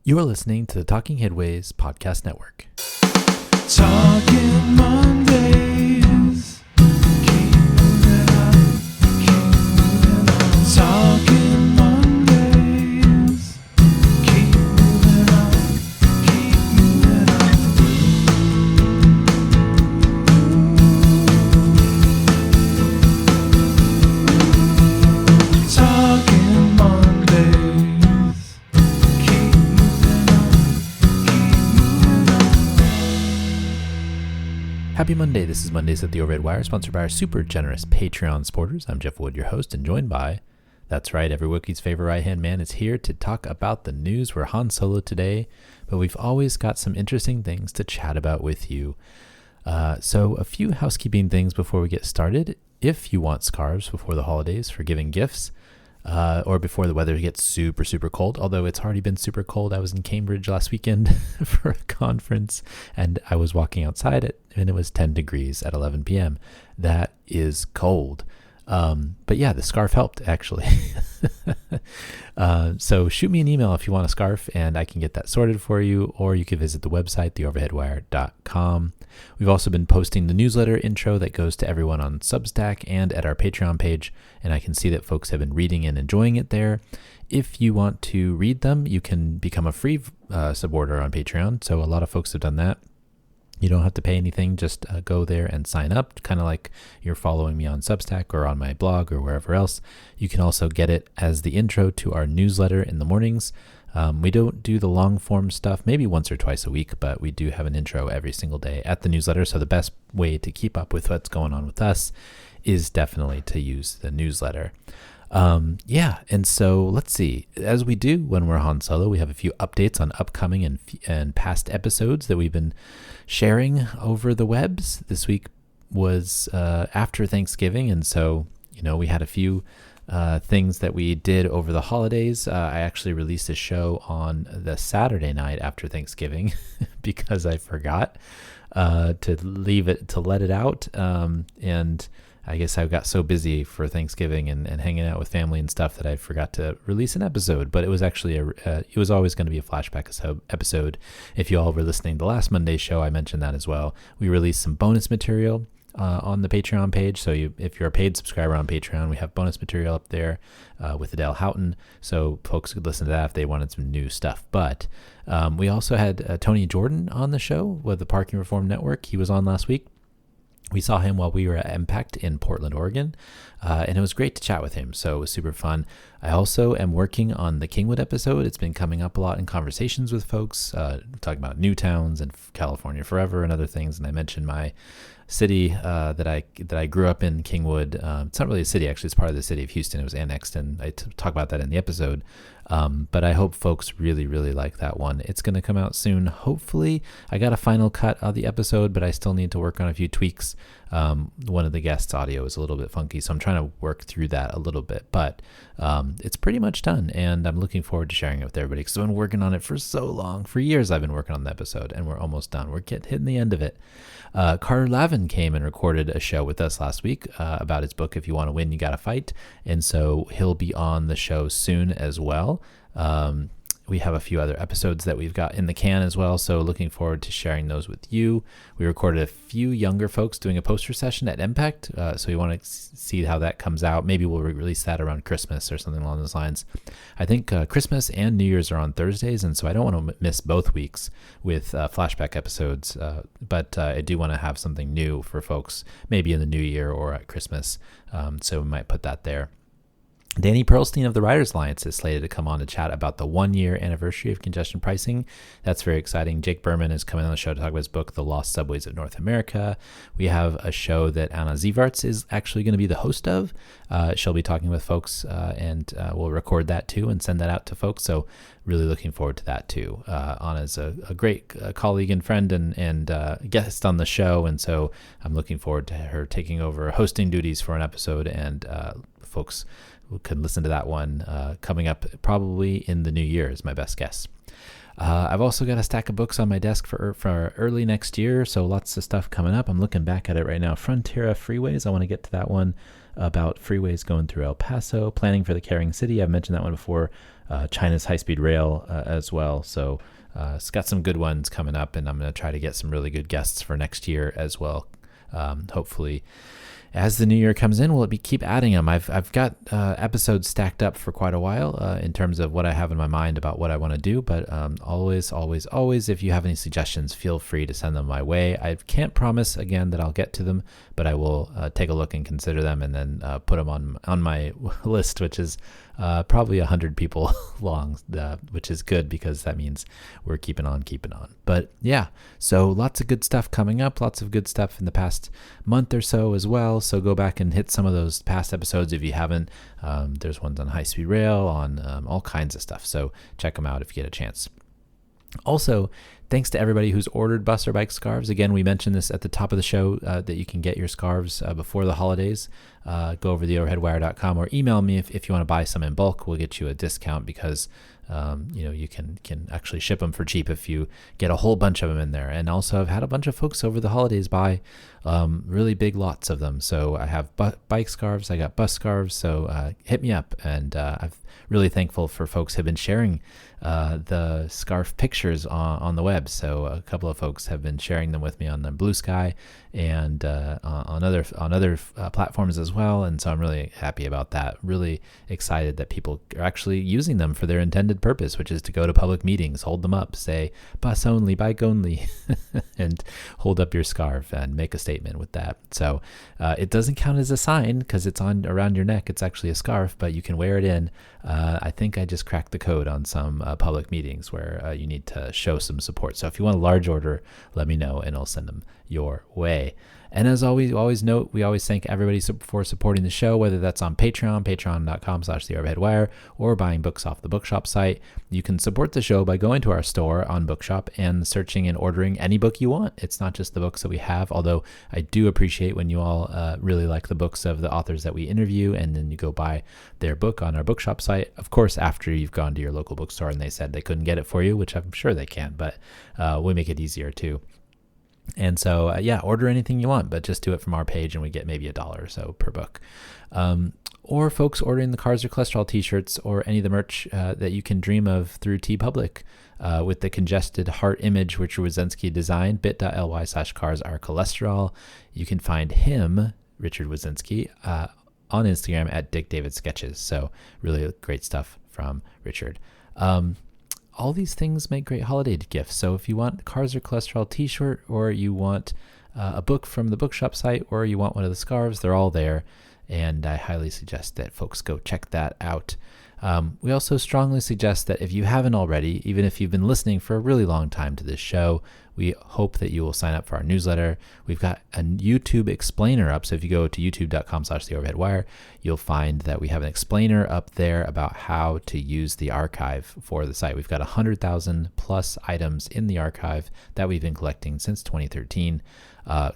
You're listening to the Talking Headways Podcast Network. Talking Mondays. Keep moving on. Keep moving on. Talking Mondays. Keep moving on. Keep moving on. Talking Mondays. Keep moving on. Keep moving on. Happy Monday. This is Mondays at the Overhead Wire, sponsored by our super generous Patreon supporters. I'm Jeff Wood, your host, and joined by, that's right, every Wookiee's favorite right-hand man is here to talk about the news. We're Han Solo today, but we've always got some interesting things to chat about with you. So a few housekeeping things before we get started. If you want scarves before the holidays for giving gifts, or before the weather gets super, super cold, although it's already been super cold. I was in Cambridge last weekend for a conference, and I was walking outside and it was 10 degrees at 11 p.m. That is cold. But yeah, the scarf helped, actually. So shoot me an email if you want a scarf, and I can get that sorted for you, or you can visit the website, theoverheadwire.com. We've also been posting the newsletter intro that goes to everyone on Substack and at our Patreon page, and I can see that folks have been reading and enjoying it there. If you want to read them, you can become a free suborder on Patreon, so a lot of folks have done that. You don't have to pay anything, just go there and sign up, kind of like you're following me on Substack or on my blog or wherever else. You can also get it as the intro to our newsletter in the mornings. We don't do the long form stuff, maybe once or twice a week, but we do have an intro every single day at the newsletter. So the best way to keep up with what's going on with us is definitely to use the newsletter. And so let's see, as we do when we're Han Solo, we have a few updates on upcoming and past episodes that we've been sharing over the webs. This week was after Thanksgiving, and so we had a few things that we did over the holidays. I actually released a show on the Saturday night after Thanksgiving because I forgot to let it out, and I guess I got so busy for Thanksgiving and hanging out with family and stuff that I forgot to release an episode. But it was actually it was always going to be a flashback episode. If you all were listening to the last Monday's show, I mentioned that as well. We released some bonus material on the Patreon page. So if you're a paid subscriber on Patreon, we have bonus material up there with Adele Houghton. So folks could listen to that if they wanted some new stuff. But we also had Tony Jordan on the show with the Parking Reform Network. He was on last week. We saw him while we were at Impact in Portland, Oregon, and it was great to chat with him, so it was super fun. I also am working on the Kingwood episode. It's been coming up a lot in conversations with folks, talking about new towns and California Forever and other things, and I mentioned my city that I grew up in, Kingwood. It's not really a city, actually. It's part of the city of Houston. It was annexed, and I talk about that in the episode. But I hope folks really, really like that one. It's going to come out soon, hopefully. I got a final cut of the episode, but I still need to work on a few tweaks. One of the guests' audio is a little bit funky, so I'm trying to work through that a little bit. But it's pretty much done, and I'm looking forward to sharing it with everybody because I've been working on it for so long. For years, I've been working on the episode, and we're almost done. We're hitting the end of it. Carter Lavin came and recorded a show with us last week about his book, If You Want to Win, You Gotta Fight. And so he'll be on the show soon as well. We have a few other episodes that we've got in the can as well, so looking forward to sharing those with you. We recorded a few younger folks doing a poster session at Impact, so we want to see how that comes out. Maybe we'll release that around Christmas or something along those lines. I think Christmas and New Year's are on Thursdays, and so I don't want to miss both weeks with flashback episodes, but I do want to have something new for folks, maybe in the New Year or at Christmas, so we might put that there. Danny Pearlstein of the Writers Alliance is slated to come on to chat about the 1-year anniversary of congestion pricing. That's very exciting. Jake Berman is coming on the show to talk about his book, The Lost Subways of North America. We have a show that Anna Zievarts is actually going to be the host of. She'll be talking with folks, and we'll record that too and send that out to folks. So really looking forward to that too. Anna's a great colleague and friend and guest on the show, and so I'm looking forward to her taking over hosting duties for an episode, and folks can listen to that one coming up probably in the new year is my best guess. I've also got a stack of books on my desk for early next year, so lots of stuff coming up. I'm looking back at it right now. Frontera Freeways, I want to get to that one. about freeways going through El Paso, planning for the Caring City. I've mentioned that one before. China's high-speed rail as well. So it's got some good ones coming up, and I'm going to try to get some really good guests for next year as well. Hopefully, as the new year comes in, we'll keep adding them. I've got episodes stacked up for quite a while in terms of what I have in my mind about what I want to do. But always, if you have any suggestions, feel free to send them my way. I can't promise, again, that I'll get to them, but I will take a look and consider them and then put them on my list, which is probably 100 people long, which is good because that means we're keeping on. But yeah, so lots of good stuff coming up, lots of good stuff in the past month or so as well. So go back and hit some of those past episodes if you haven't. There's ones on high-speed rail, on all kinds of stuff. So check them out if you get a chance. Also, thanks to everybody who's ordered Bus or Bike scarves. Again, we mentioned this at the top of the show that you can get your scarves before the holidays. Go over to theoverheadwire.com or email me if you want to buy some in bulk. We'll get you a discount because you can actually ship them for cheap if you get a whole bunch of them in there. And also, I've had a bunch of folks over the holidays buy really big lots of them. So I have bike scarves, I got bus scarves. So hit me up, and I'm really thankful for folks who have been sharing the scarf pictures on the web. So a couple of folks have been sharing them with me on the Blue Sky and on other platforms as well. And so I'm really happy about that. Really excited that people are actually using them for their intended purpose, which is to go to public meetings, hold them up, say bus only, bike only, and hold up your scarf and make a statement with that. So it doesn't count as a sign because it's on around your neck. It's actually a scarf, but you can wear it in. I think I just cracked the code on some public meetings where you need to show some support. So if you want a large order, let me know and I'll send them your way. And as always note, we always thank everybody for supporting the show, whether that's on patreon.com/theoverheadwire, or buying books off the bookshop site. You can support the show by going to our store on Bookshop and searching and ordering any book you want. It's not just the books that we have, although I do appreciate when you all really like the books of the authors that we interview, and then you go buy their book on our bookshop site. Of course, after you've gone to your local bookstore and they said they couldn't get it for you, which I'm sure they can, but we make it easier too. And so, order anything you want, but just do it from our page and we get maybe $1 or so per book. Or folks ordering the Cars or Cholesterol t-shirts or any of the merch that you can dream of through TeePublic with the congested heart image Richard Wazinski designed, bit.ly/carsarecholesterol. You can find him, Richard Wazinski, on Instagram at Dick David Sketches. So really great stuff from Richard. All these things make great holiday gifts. So if you want Cars or Cholesterol t-shirt, or you want a book from the bookshop site, or you want one of the scarves, they're all there. And I highly suggest that folks go check that out. We also strongly suggest that if you haven't already, even if you've been listening for a really long time to this show, we hope that you will sign up for our newsletter. We've got a YouTube explainer up. So if you go to youtube.com/theoverheadwire, you'll find that we have an explainer up there about how to use the archive for the site. We've got 100,000 plus items in the archive that we've been collecting since 2013.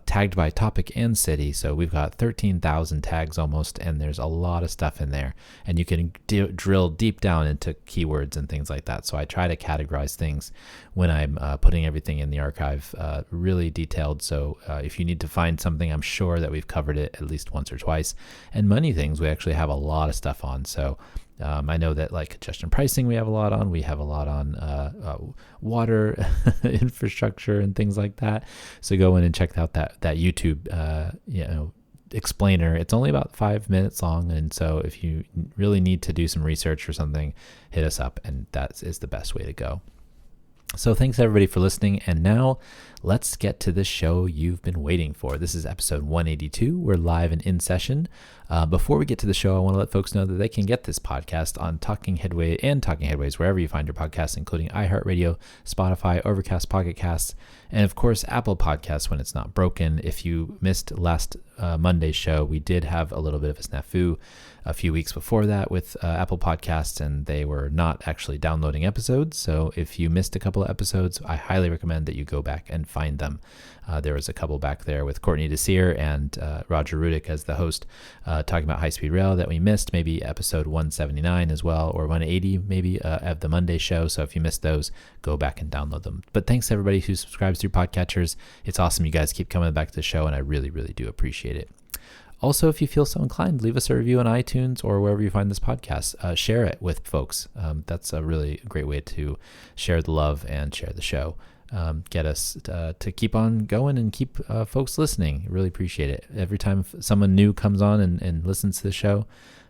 Tagged by topic and city. So we've got 13,000 tags almost, and there's a lot of stuff in there. And you can drill deep down into keywords and things like that. So I try to categorize things when I'm putting everything in the archive really detailed. So if you need to find something, I'm sure that we've covered it at least once or twice. And money things, we actually have a lot of stuff on. So I know that like congestion pricing, we have a lot on. We have a lot on water infrastructure and things like that. So go in and check out that YouTube, explainer. It's only about 5 minutes long. And so if you really need to do some research or something, hit us up, and that is the best way to go. So thanks everybody for listening. And now let's get to the show you've been waiting for. This is episode 182. We're live and in session. Before we get to the show, I want to let folks know that they can get this podcast on Talking Headway and Talking Headways, wherever you find your podcasts, including iHeartRadio, Spotify, Overcast, Pocket Casts, and of course, Apple Podcasts when it's not broken. If you missed last Monday's show, we did have a little bit of a snafu a few weeks before that with Apple Podcasts, and they were not actually downloading episodes. So if you missed a couple of episodes, I highly recommend that you go back and find them. There was a couple back there with Courtney Deseret and Roger Rudick as the host, talking about high-speed rail that we missed, maybe episode 179 as well, or 180 maybe of the Monday show. So if you missed those, go back and download them. But thanks to everybody who subscribes through podcatchers. It's awesome. You guys keep coming back to the show, and I really, really do appreciate it. Also, if you feel so inclined, leave us a review on iTunes or wherever you find this podcast. Share it with folks. That's a really great way to share the love and share the show. Get us to keep on going and keep folks listening. Really appreciate it. Every time someone new comes on and listens to the show,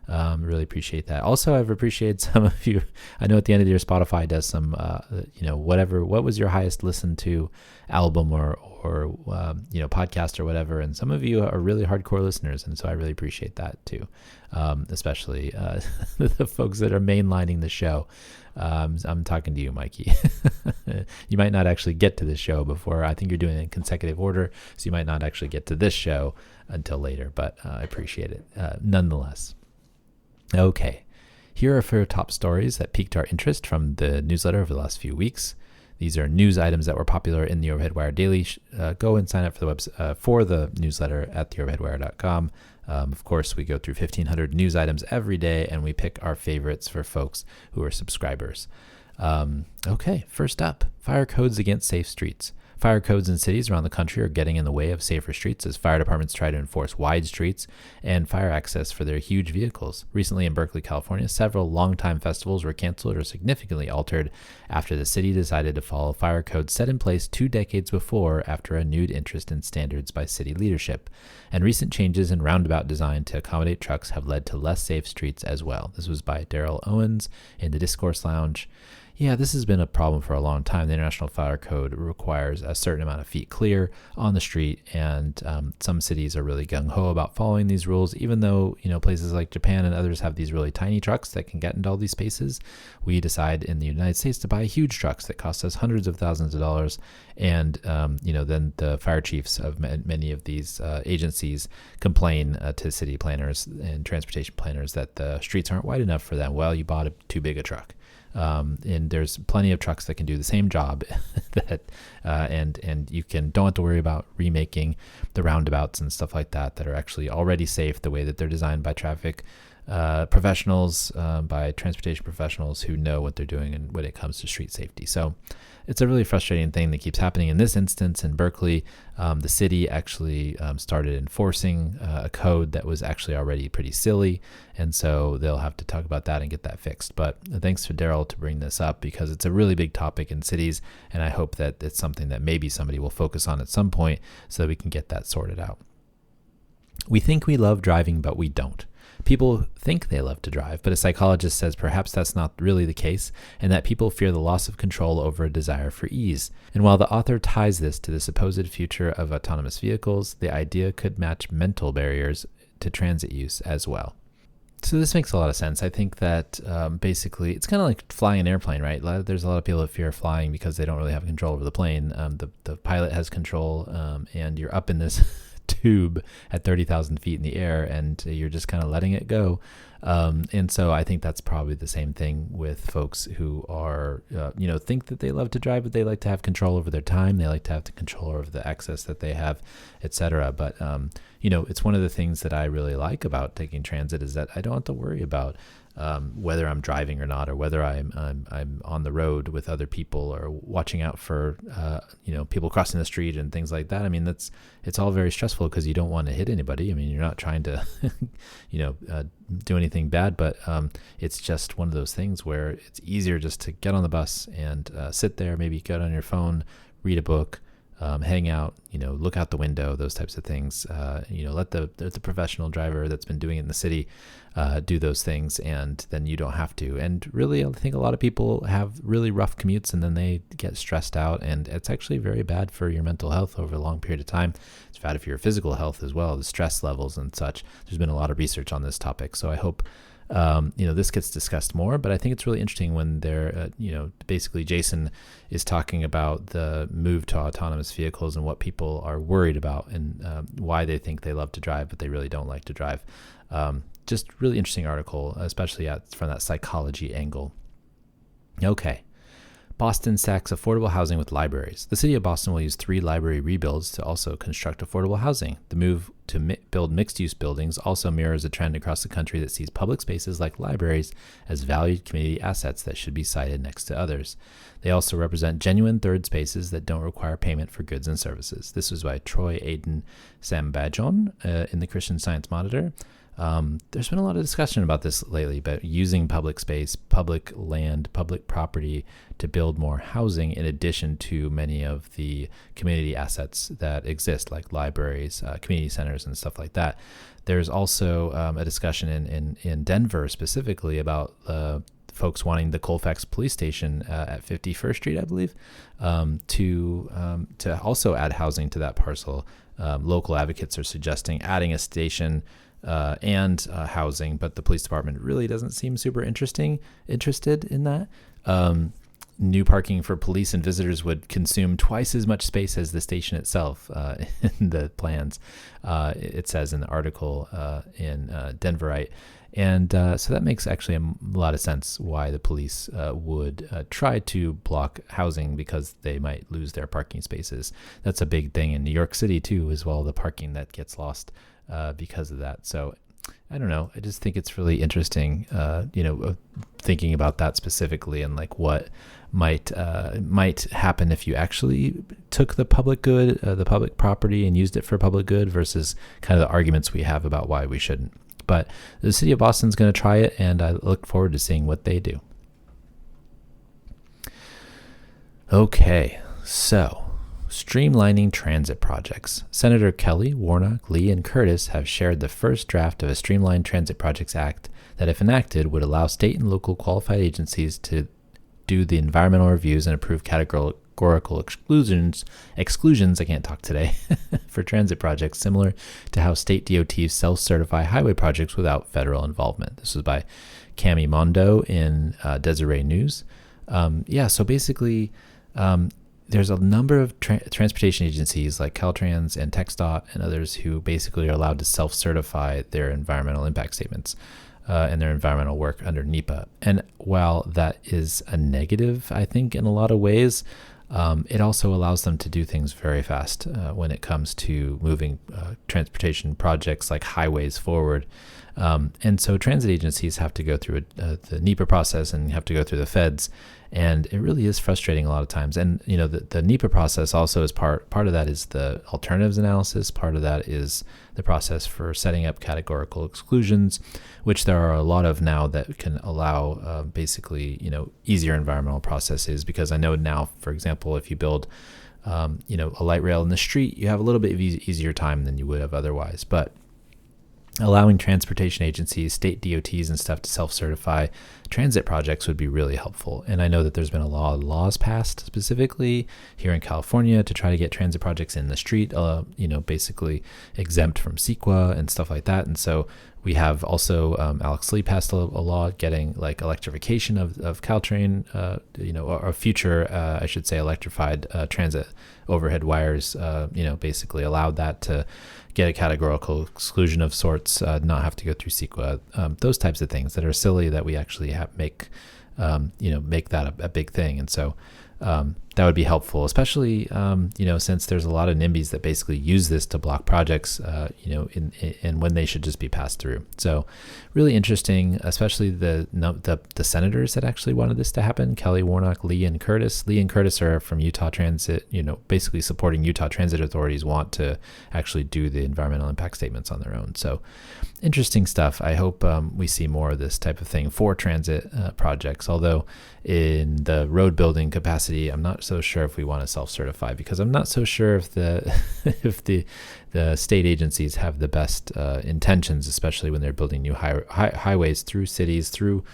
really appreciate that. Also, I've appreciated some of you. I know at the end of the year, Spotify does some, what was your highest listened to album or podcast or whatever. And some of you are really hardcore listeners. And so I really appreciate that too. Especially the folks that are mainlining the show. I'm talking to you, Mikey. You might not actually get to this show before. I think you're doing it in consecutive order. So you might not actually get to this show until later, but I appreciate it nonetheless. Okay, here are a few top stories that piqued our interest from the newsletter over the last few weeks. These are news items that were popular in the Overhead Wire Daily. Go and sign up for the for the newsletter at theoverheadwire.com. Of course, we go through 1,500 news items every day, and we pick our favorites for folks who are subscribers. Okay, first up, fire codes against safe streets. Fire codes in cities around the country are getting in the way of safer streets as fire departments try to enforce wide streets and fire access for their huge vehicles. Recently in Berkeley, California, several longtime festivals were canceled or significantly altered after the city decided to follow fire codes set in place 2 decades before after a renewed interest in standards by city leadership. And recent changes in roundabout design to accommodate trucks have led to less safe streets as well. This was by Daryl Owens in the Discourse Lounge. Yeah, this has been a problem for a long time. The International Fire Code requires a certain amount of feet clear on the street, and some cities are really gung-ho about following these rules, even though, places like Japan and others have these really tiny trucks that can get into all these spaces. We decide in the United States to buy huge trucks that cost us hundreds of thousands of dollars, and, then the fire chiefs of many of these agencies complain to city planners and transportation planners that the streets aren't wide enough for them. Well, you bought too big a truck. And there's plenty of trucks that can do the same job and you don't have to worry about remaking the roundabouts and stuff like that are actually already safe the way that they're designed by traffic professionals, by transportation professionals who know what they're doing and when it comes to street safety. So it's a really frustrating thing that keeps happening. In this instance, in Berkeley, the city actually started enforcing a code that was actually already pretty silly. And so they'll have to talk about that and get that fixed. But thanks to Daryl to bring this up because it's a really big topic in cities. And I hope that it's something that maybe somebody will focus on at some point so that we can get that sorted out. We think we love driving, but we don't. People think they love to drive, but a psychologist says perhaps that's not really the case, and that people fear the loss of control over a desire for ease. And while the author ties this to the supposed future of autonomous vehicles, the idea could match mental barriers to transit use as well. So this makes a lot of sense. I think that basically it's kind of like flying an airplane, right? There's a lot of people that fear flying because they don't really have control over the plane. The pilot has control, and you're up in this tube at 30,000 feet in the air and you're just kind of letting it go. And so I think that's probably the same thing with folks who are, think that they love to drive, but they like to have control over their time. They like to have the control over the access that they have, etc. But, it's one of the things that I really like about taking transit is that I don't have to worry about whether I'm driving or not, or whether I'm on the road with other people, or watching out for people crossing the street and things like that. I mean, it's all very stressful because you don't want to hit anybody. I mean, you're not trying to do anything bad, but it's just one of those things where it's easier just to get on the bus and sit there, maybe get on your phone, read a book, hang out, look out the window, those types of things. Let the professional driver that's been doing it in the city do those things, and then you don't have to. And really, I think a lot of people have really rough commutes, and then they get stressed out, and it's actually very bad for your mental health over a long period of time. It's bad for your physical health as well, the stress levels and such. There's been a lot of research on this topic, so I hope this gets discussed more, but I think it's really interesting when they're, basically Jason is talking about the move to autonomous vehicles and what people are worried about and why they think they love to drive, but they really don't like to drive. Just really interesting article, especially from that psychology angle. Okay. Boston stacks affordable housing with libraries. The city of Boston will use 3 library rebuilds to also construct affordable housing. The move to build mixed-use buildings also mirrors a trend across the country that sees public spaces like libraries as valued community assets that should be sited next to others. They also represent genuine third spaces that don't require payment for goods and services. This was by Troy Aiden Sambajon in the Christian Science Monitor. There's been a lot of discussion about this lately, but using public space, public land, public property to build more housing in addition to many of the community assets that exist, like libraries, community centers, and stuff like that. There's also a discussion in Denver specifically about folks wanting the Colfax police station at 51st Street, I believe, to also add housing to that parcel. Local advocates are suggesting adding a station and housing, but the police department really doesn't seem super interested in that. New parking for police and visitors would consume twice as much space as the station itself in the plans, it says in the article in Denverite. And so that makes actually a lot of sense why the police would try to block housing, because they might lose their parking spaces. That's a big thing in New York City too, as well, the parking that gets lost because of that. So I don't know. I just think it's really interesting, thinking about that specifically, and like what might happen if you actually took the public good, the public property, and used it for public good, versus kind of the arguments we have about why we shouldn't. But the city of Boston's going to try it, and I look forward to seeing what they do. Okay, so streamlining transit projects. Senator Kelly, Warnock, Lee, and Curtis have shared the first draft of a Streamlined Transit Projects Act that, if enacted, would allow state and local qualified agencies to do the environmental reviews and approve categorical exclusions, I can't talk today, for transit projects, similar to how state DOTs self-certify highway projects without federal involvement. This was by Cami Mondo in Deseret News. So basically, there's a number of transportation agencies like Caltrans and TxDOT and others who basically are allowed to self-certify their environmental impact statements and their environmental work under NEPA. And while that is a negative, I think, in a lot of ways, it also allows them to do things very fast when it comes to moving transportation projects like highways forward. And so transit agencies have to go through the NEPA process and have to go through the feds. And it really is frustrating a lot of times. And, the NEPA process also is part of that is the alternatives analysis. Part of that is the process for setting up categorical exclusions, which there are a lot of now that can allow basically, easier environmental processes. Because I know now, for example, if you build, a light rail in the street, you have a little bit of easier time than you would have otherwise. But allowing transportation agencies, state DOTs and stuff to self-certify transit projects would be really helpful. And I know that there's been a lot of laws passed specifically here in California to try to get transit projects in the street, basically exempt from CEQA and stuff like that. And so we have also Alex Lee passed a law getting like electrification of Caltrain, or future, I should say, electrified transit overhead wires, basically allowed that to get a categorical exclusion of sorts, not have to go through CEQA, those types of things that are silly that we actually make that a big thing. And so that would be helpful, especially, since there's a lot of NIMBYs that basically use this to block projects, and when they should just be passed through. So really interesting, especially the senators that actually wanted this to happen: Kelly, Warnock, Lee, and Curtis. Lee and Curtis are from Utah Transit, basically supporting Utah Transit authorities want to actually do the environmental impact statements on their own. So interesting stuff. I hope we see more of this type of thing for transit projects, although in the road building capacity, I'm not so sure if we want to self-certify, because I'm not so sure if the state agencies have the best intentions, especially when they're building new highways through cities, through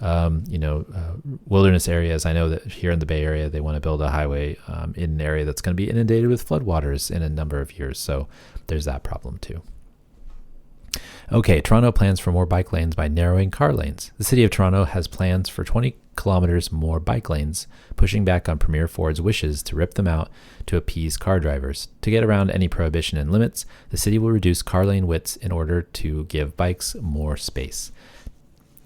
wilderness areas. I know that here in the Bay Area, they want to build a highway in an area that's going to be inundated with floodwaters in a number of years. So there's that problem too. Okay, Toronto plans for more bike lanes by narrowing car lanes. The city of Toronto has plans for 20 kilometers more bike lanes, pushing back on Premier Ford's wishes to rip them out to appease car drivers. To get around any prohibition and limits, the city will reduce car lane widths in order to give bikes more space.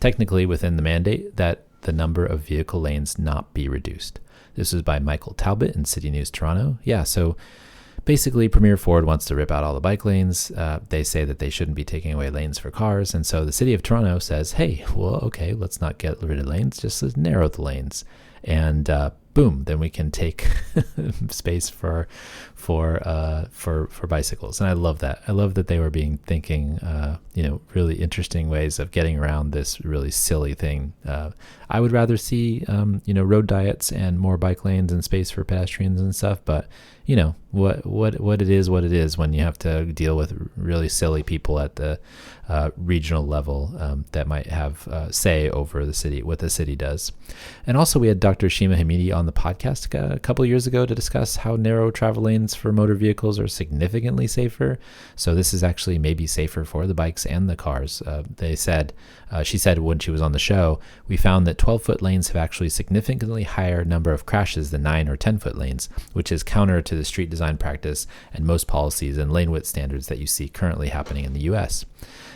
Technically within the mandate that the number of vehicle lanes not be reduced. This was by Michael Talbot in CityNews Toronto. Yeah, so basically, Premier Ford wants to rip out all the bike lanes. They say that they shouldn't be taking away lanes for cars. And so the city of Toronto says, hey, well, okay, let's not get rid of lanes, just let's narrow the lanes. And boom, then we can take space for bicycles. And I love that. I love that they were thinking, really interesting ways of getting around this really silly thing. I would rather see, road diets and more bike lanes and space for pedestrians and stuff. But what it is when you have to deal with really silly people at the regional level that might have say over the city, what the city does. And also we had Dr. Shima Hamidi on the podcast a couple of years ago to discuss how narrow travel lanes for motor vehicles are significantly safer. So this is actually maybe safer for the bikes and the cars. She said when she was on the show, we found that 12-foot lanes have actually significantly higher number of crashes than 9 or 10-foot lanes, which is counter to the street design practice and most policies and lane width standards that you see currently happening in the U.S.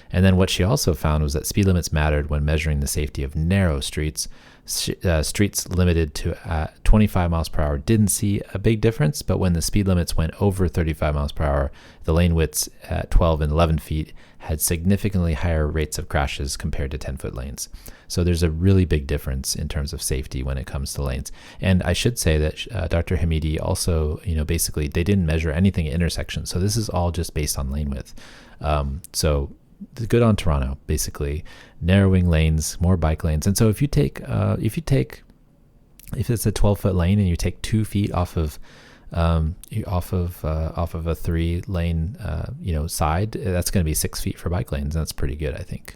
And then what she also found was that speed limits mattered when measuring the safety of narrow streets. Streets limited to 25 miles per hour didn't see a big difference, but when the speed limits went over 35 miles per hour, the lane widths at 12 and 11 feet had significantly higher rates of crashes compared to 10-foot lanes. So there's a really big difference in terms of safety when it comes to lanes. And I should say that Dr. Hamidi also, basically they didn't measure anything at intersections. So this is all just based on lane width. So good on Toronto, basically narrowing lanes, more bike lanes. And so if it's a 12-foot lane and you take 2 feet off of a 3-lane side, that's going to be 6 feet for bike lanes. That's pretty good, I think.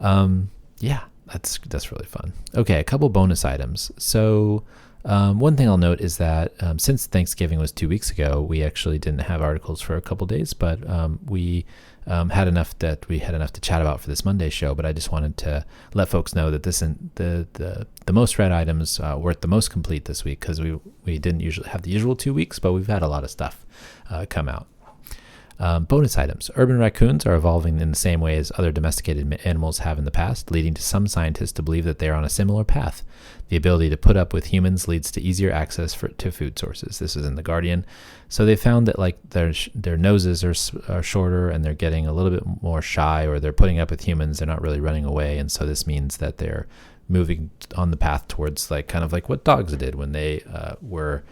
That's really fun. Okay, a couple bonus items. So one thing I'll note is that since Thanksgiving was 2 weeks ago, we actually didn't have articles for a couple days, but we had enough to chat about for this Monday show. But I just wanted to let folks know that the most read items were the most complete this week, because we didn't usually have the usual 2 weeks, but we've had a lot of stuff come out. Bonus items. Urban raccoons are evolving in the same way as other domesticated animals have in the past, leading to some scientists to believe that they are on a similar path. The ability to put up with humans leads to easier access to food sources. This is in The Guardian. So they found that their noses are shorter, and they're getting a little bit more shy, or they're putting up with humans. They're not really running away. And so this means that they're moving on the path towards kind of like what dogs did when they were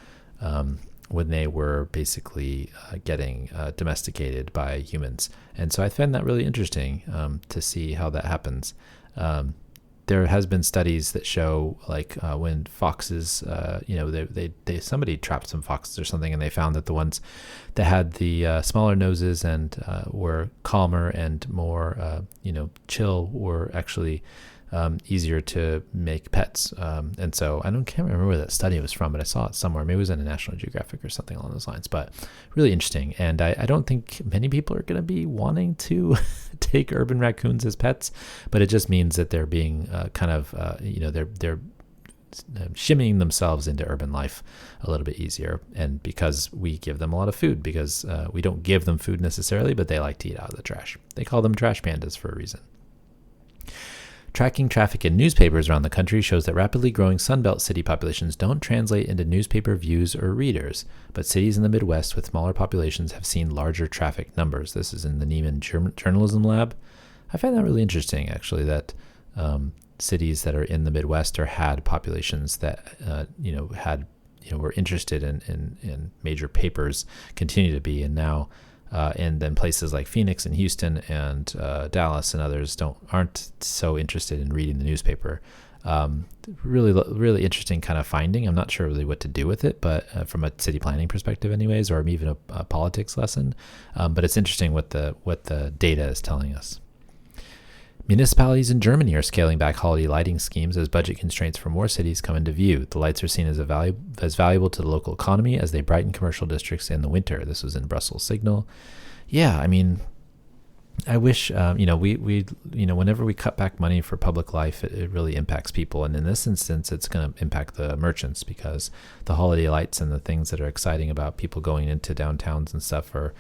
basically getting domesticated by humans. And so I find that really interesting to see how that happens. There has been studies that show when foxes, somebody trapped some foxes or something, and they found that the ones that had the smaller noses and were calmer and more, chill were actually easier to make pets. And so can't remember where that study was from, but I saw it somewhere. Maybe it was in a National Geographic or something along those lines, but really interesting. And I don't think many people are going to be wanting to take urban raccoons as pets, but it just means that they're being they're shimmying themselves into urban life a little bit easier. And because we give them a lot of food, because we don't give them food necessarily, but they like to eat out of the trash. They call them trash pandas for a reason. Tracking traffic in newspapers around the country shows that rapidly growing sunbelt city populations don't translate into newspaper views or readers, but cities in the Midwest with smaller populations have seen larger traffic numbers. This is in the Neiman Journalism Lab. I find that really interesting, actually, that cities that are in the Midwest or had populations that were interested in major papers continue to be, and now. And then places like Phoenix and Houston and Dallas and others aren't so interested in reading the newspaper. Really, really interesting kind of finding. I'm not sure really what to do with it, but from a city planning perspective, anyways, or even a politics lesson. But it's interesting what the data is telling us. Municipalities in Germany are scaling back holiday lighting schemes as budget constraints for more cities come into view. The lights are seen as valuable to the local economy as they brighten commercial districts in the winter. This was in Brussels Signal. Yeah, I mean, I wish, whenever we cut back money for public life, it really impacts people. And in this instance, it's going to impact the merchants, because the holiday lights and the things that are exciting about people going into downtowns and stuff are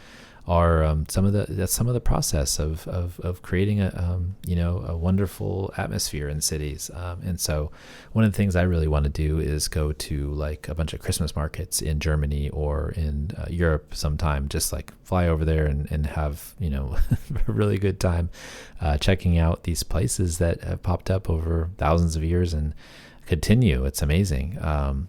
are that's some of the process of creating a wonderful atmosphere in cities. And so one of the things I really want to do is go to like a bunch of Christmas markets in Germany or in Europe sometime, just like fly over there and have, a really good time checking out these places that have popped up over thousands of years and continue. It's amazing.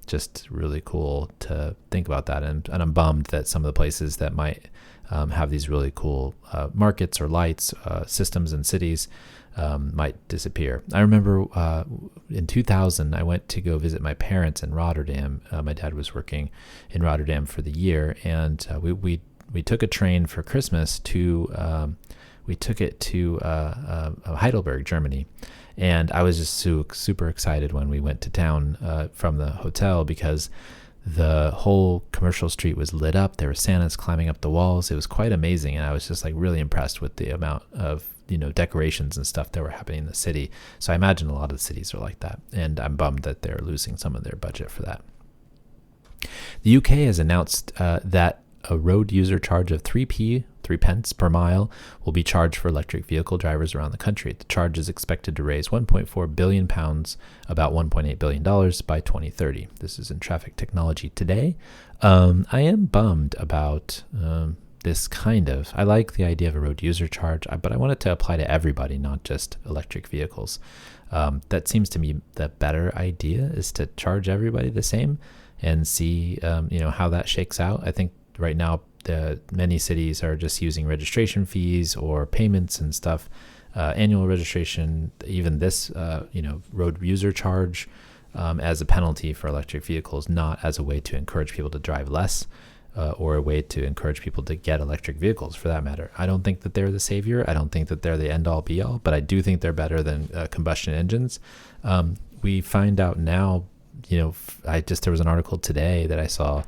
Just really cool to think about that. And I'm bummed that some of the places that might have these really cool markets or lights, systems in cities might disappear. I remember in 2000, I went to go visit my parents in Rotterdam. My dad was working in Rotterdam for the year, and we took a train for Christmas to Heidelberg, Germany. And I was just super excited when we went to town from the hotel, because the whole commercial street was lit up. There were Santas climbing up the walls. It was quite amazing. And I was just like really impressed with the amount of, decorations and stuff that were happening in the city. So I imagine a lot of the cities are like that. And I'm bummed that they're losing some of their budget for that. The UK has announced that a road user charge of 3 pence per mile will be charged for electric vehicle drivers around the country. The charge is expected to raise £1.4 billion, about $1.8 billion by 2030. This is in Traffic Technology Today. I am bummed about this I like the idea of a road user charge, but I want it to apply to everybody, not just electric vehicles. That seems to me the better idea, is to charge everybody the same and see how that shakes out. I think right now many cities are just using registration fees or payments and stuff, annual registration, even this road user charge as a penalty for electric vehicles, not as a way to encourage people to drive less or a way to encourage people to get electric vehicles, for that matter. I don't think that they're the savior. I don't think that they're the end all be all, but I do think they're better than combustion engines. We find out now, there was an article today that I saw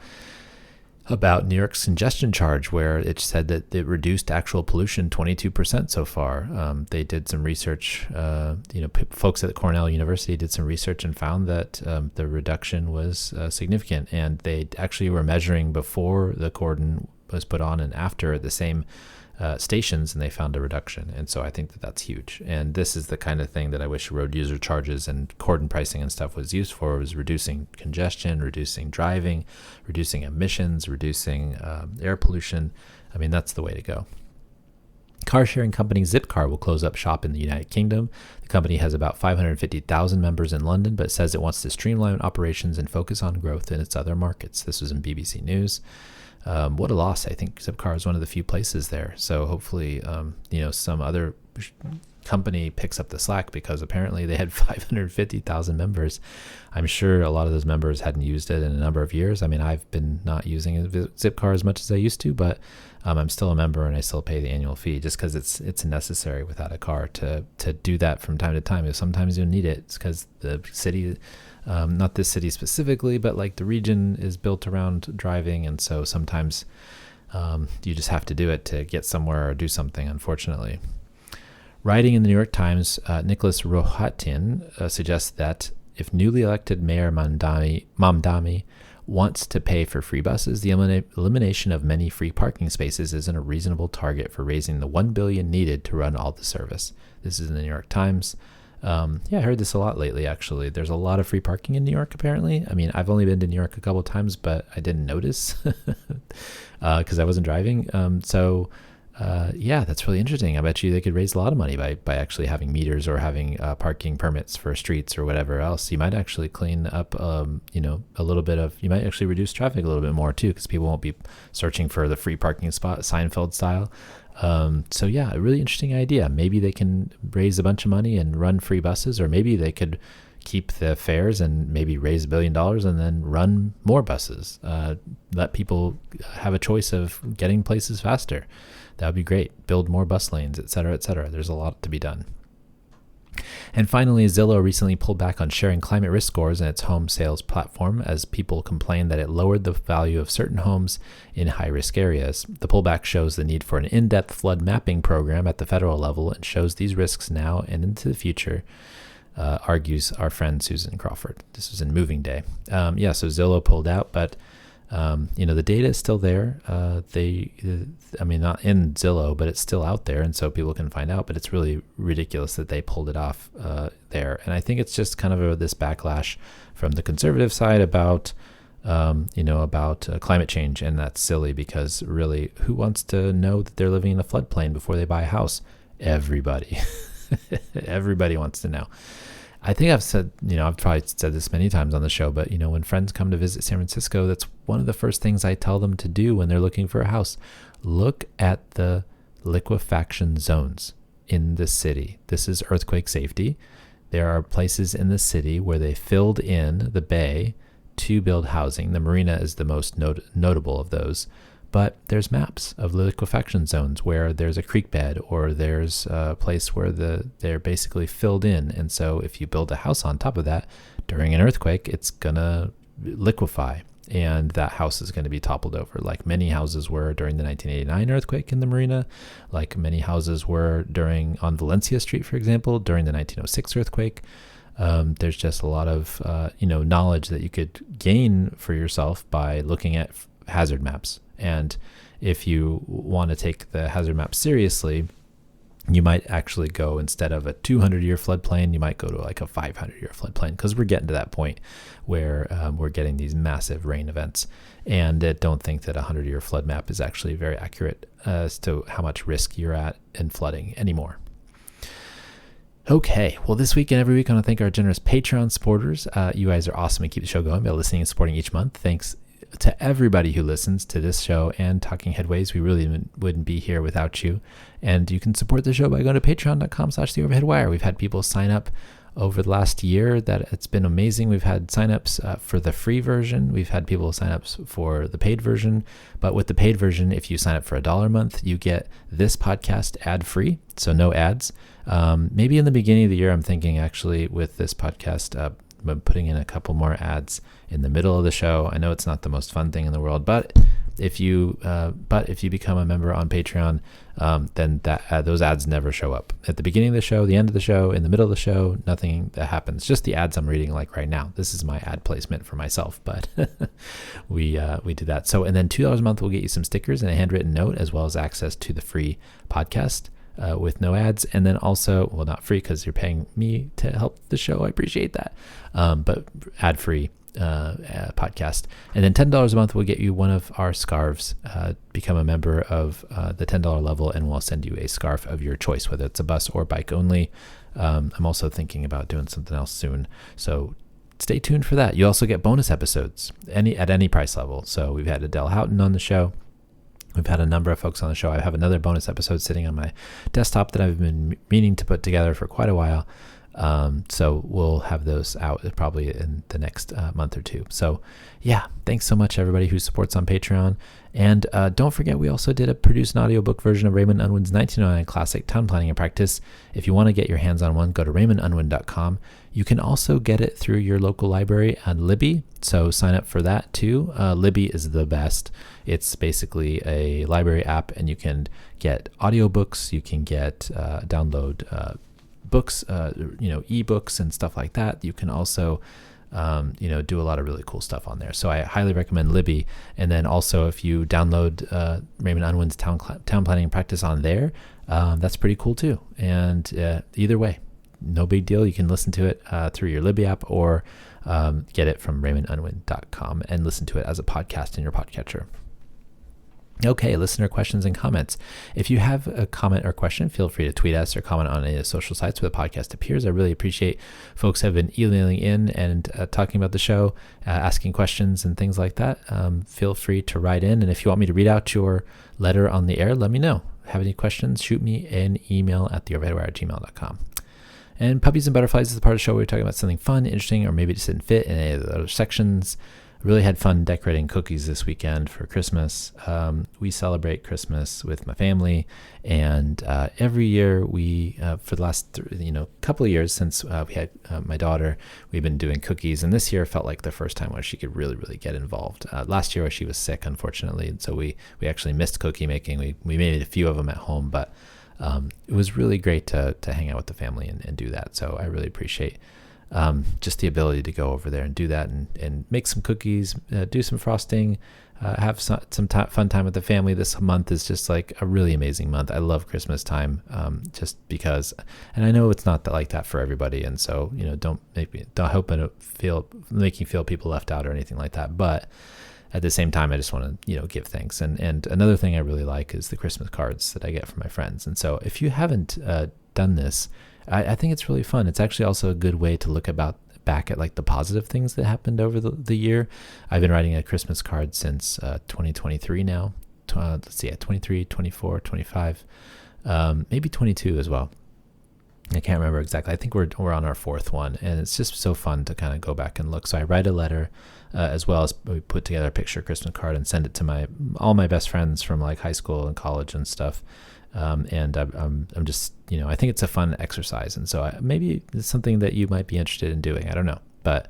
about New York's congestion charge, where it said that it reduced actual pollution 22% so far. They did some research, folks at Cornell University did some research and found that the reduction was significant. And they actually were measuring before the cordon was put on and after at the same stations, and they found a reduction. And so I think that that's huge. And this is the kind of thing that I wish road user charges and cordon pricing and stuff was used for, was reducing congestion, reducing driving, reducing emissions, reducing air pollution. I mean, that's the way to go. Car sharing company Zipcar will close up shop in the United Kingdom. The company has about 550,000 members in London, but says it wants to streamline operations and focus on growth in its other markets. This was in BBC News. What a loss. I think Zipcar is one of the few places there. So hopefully, some other company picks up the slack, because apparently they had 550,000 members. I'm sure a lot of those members hadn't used it in a number of years. I mean, I've been not using Zipcar as much as I used to, but I'm still a member and I still pay the annual fee, just because it's necessary without a car to do that from time to time. Sometimes you need it. It's because the city, not this city specifically, but like the region is built around driving. And so sometimes you just have to do it to get somewhere or do something, unfortunately. Writing in the New York Times, Nicholas Rohatyn suggests that if newly elected Mayor Mamdani wants to pay for free buses, the elimination of many free parking spaces isn't a reasonable target for raising the $1 billion needed to run all the service. This is in the New York Times. I heard this a lot lately, actually. There's a lot of free parking in New York, apparently. I mean, I've only been to New York a couple of times, but I didn't notice because I wasn't driving. That's really interesting. I bet you they could raise a lot of money by actually having meters or having parking permits for streets or whatever else. You might actually clean up, a little bit of, you might actually reduce traffic a little bit more too, because people won't be searching for the free parking spot, Seinfeld style. A really interesting idea. Maybe they can raise a bunch of money and run free buses, or maybe they could keep the fares and maybe raise $1 billion and then run more buses. Let people have a choice of getting places faster. That would be great. Build more bus lanes, et cetera, et cetera. There's a lot to be done. And finally, Zillow recently pulled back on sharing climate risk scores in its home sales platform as people complained that it lowered the value of certain homes in high-risk areas. The pullback shows the need for an in-depth flood mapping program at the federal level and shows these risks now and into the future, argues our friend Susan Crawford. This was in Moving Day. So Zillow pulled out, but The data is still there. Not in Zillow, but it's still out there, and so people can find out. But it's really ridiculous that they pulled it off there. And I think it's just kind of this backlash from the conservative side about climate change, and that's silly because really, who wants to know that they're living in a floodplain before they buy a house? Everybody. Everybody wants to know. I think I've said, I've probably said this many times on the show, but when friends come to visit San Francisco, that's one of the first things I tell them to do when they're looking for a house. Look at the liquefaction zones in the city. This is earthquake safety. There are places in the city where they filled in the bay to build housing. The marina is the most notable of those. But there's maps of liquefaction zones where there's a creek bed or there's a place where they're basically filled in. And so if you build a house on top of that during an earthquake, it's going to liquefy and that house is going to be toppled over, like many houses were during the 1989 earthquake in the marina, like many houses were on Valencia Street, for example, during the 1906 earthquake. There's just a lot of knowledge that you could gain for yourself by looking at hazard maps. And if you want to take the hazard map seriously, you might actually go, instead of a 200-year floodplain, you might go to like a 500-year floodplain, because we're getting to that point where we're getting these massive rain events. And I don't think that a 100-year flood map is actually very accurate as to how much risk you're at in flooding anymore. Okay, well, this week and every week, I want to thank our generous Patreon supporters. You guys are awesome and keep the show going by listening and supporting each month. Thanks to everybody who listens to this show and Talking Headways. We really wouldn't be here without you. And you can support the show by going to patreon.com/theoverheadwire. We've had people sign up over the last year. That it's been amazing. We've had signups for the free version. We've had people sign up for the paid version. But with the paid version, if you sign up for $1 a month, you get this podcast ad-free, so no ads. Maybe in the beginning of the year, I'm thinking actually with this podcast, I'm putting in a couple more ads in the middle of the show. I know it's not the most fun thing in the world, but if you become a member on Patreon, then those ads never show up at the beginning of the show, the end of the show, in the middle of the show. Nothing that happens. Just the ads I'm reading like right now. This is my ad placement for myself, but we do that. So, and then $2 a month will get you some stickers and a handwritten note, as well as access to the free podcast. With no ads, and then also, well, not free because you're paying me to help the show. I appreciate that, but ad-free podcast. And then $10 a month will get you one of our scarves. Become a member of the $10 level, and we'll send you a scarf of your choice, whether it's a bus or bike only. I'm also thinking about doing something else soon, so stay tuned for that. You also get bonus episodes at any price level. So we've had Adele Houghton on the show. We've had a number of folks on the show. I have another bonus episode sitting on my desktop that I've been meaning to put together for quite a while. So we'll have those out probably in the next month or two. So yeah, thanks so much everybody who supports on Patreon. And don't forget, we also did produce an audiobook version of Raymond Unwin's 1909 classic, Town Planning and Practice. If you want to get your hands on one, go to raymondunwin.com. You can also get it through your local library on Libby, so sign up for that too. Libby is the best. It's basically a library app, and you can get audiobooks, you can get download books, ebooks and stuff like that. You can also do a lot of really cool stuff on there. So I highly recommend Libby. And then also, if you download Raymond Unwin's Town Planning and Practice on there, that's pretty cool too. And either way, no big deal. You can listen to it through your Libby app, or get it from raymondunwin.com and listen to it as a podcast in your podcatcher. Okay, listener questions and comments. If you have a comment or question, feel free to tweet us or comment on any of the social sites where the podcast appears. I really appreciate folks have been emailing in and talking about the show, asking questions and things like that. Feel free to write in. And if you want me to read out your letter on the air, let me know. Have any questions, shoot me an email at theoverheadwire@gmail.com. And Puppies and Butterflies is the part of the show where we're talking about something fun, interesting, or maybe it just didn't fit in any of the other sections. Really had fun decorating cookies this weekend for Christmas. We celebrate Christmas with my family, and every year we, for the last couple of years since we had my daughter, we've been doing cookies, and this year felt like the first time where she could really, really get involved. Last year she was sick, unfortunately, and so we actually missed cookie making. We made a few of them at home, but it was really great to hang out with the family and do that. So I really appreciate just the ability to go over there and do that and make some cookies, do some frosting, have some fun time with the family. This month is just like a really amazing month. I love Christmas time, just because, and I know it's not like that for everybody. And so, don't hope it make you feel people left out or anything like that. But at the same time, I just want to, give thanks. And another thing I really like is the Christmas cards that I get from my friends. And so if you haven't done this, I think it's really fun. It's actually also a good way to look back at like the positive things that happened over the year. I've been writing a Christmas card since 2023 now. Let's see, 23, 24, 25, maybe 22 as well. I can't remember exactly. I think we're on our fourth one, and it's just so fun to kind of go back and look. So I write a letter, as well as we put together a picture Christmas card and send it to all my best friends from like high school and college and stuff. And I'm just, I think it's a fun exercise. And so maybe it's something that you might be interested in doing. I don't know, but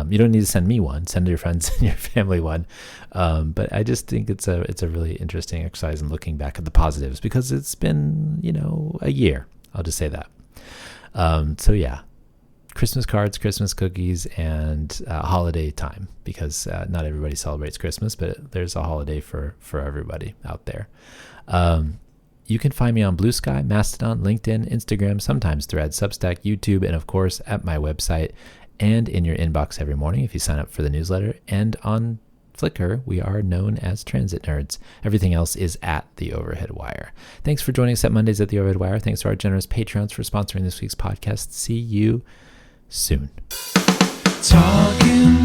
you don't need to send me one. Send your friends and your family one. But I just think it's a really interesting exercise in looking back at the positives, because it's been, a year. I'll just say that. So yeah, Christmas cards, Christmas cookies, and holiday time, because not everybody celebrates Christmas, but there's a holiday for everybody out there. You can find me on Blue Sky, Mastodon, LinkedIn, Instagram, sometimes Threads, Substack, YouTube, and of course at my website and in your inbox every morning if you sign up for the newsletter. And on Flickr, we are known as Transit Nerds. Everything else is at The Overhead Wire. Thanks for joining us at Mondays at The Overhead Wire. Thanks to our generous Patreons for sponsoring this week's podcast. See you soon. Talking